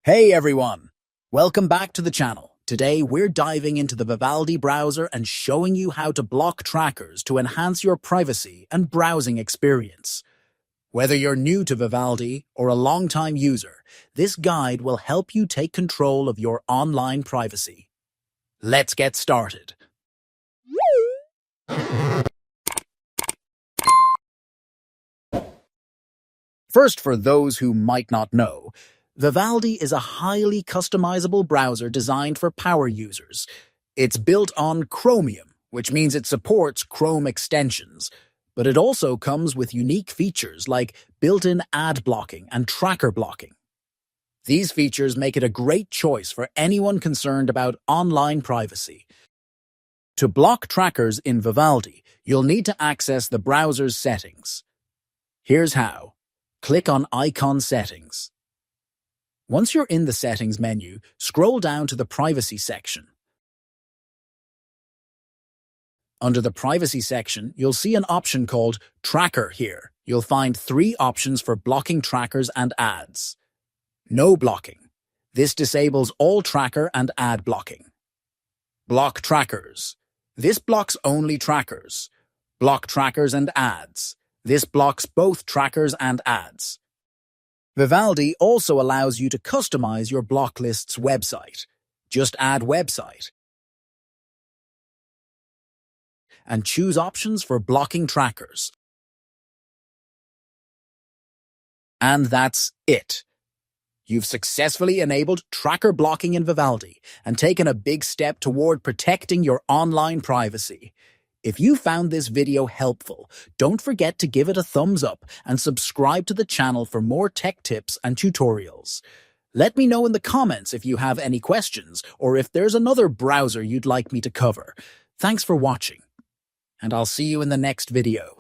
Hey everyone! Welcome back to the channel. Today we're diving into the Vivaldi browser and showing you how to block trackers to enhance your privacy and browsing experience. Whether you're new to Vivaldi or a long-time user, this guide will help you take control of your online privacy. Let's get started. First, for those who might not know, Vivaldi is a highly customizable browser designed for power users. It's built on Chromium, which means it supports Chrome extensions, but it also comes with unique features like built-in ad blocking and tracker blocking. These features make it a great choice for anyone concerned about online privacy. To block trackers in Vivaldi, you'll need to access the browser's settings. Here's how. Click on Icon Settings. Once you're in the Settings menu, scroll down to the Privacy section. Under the Privacy section, you'll see an option called Tracker here. You'll find 3 options for blocking trackers and ads. No blocking. This disables all tracker and ad blocking. Block trackers. This blocks only trackers. Block trackers and ads. This blocks both trackers and ads. Vivaldi also allows you to customize your block list's website. Just add website and choose options for blocking trackers. And that's it. You've successfully enabled tracker blocking in Vivaldi and taken a big step toward protecting your online privacy. If you found this video helpful, don't forget to give it a thumbs up and subscribe to the channel for more tech tips and tutorials. Let me know in the comments if you have any questions or if there's another browser you'd like me to cover. Thanks for watching, and I'll see you in the next video.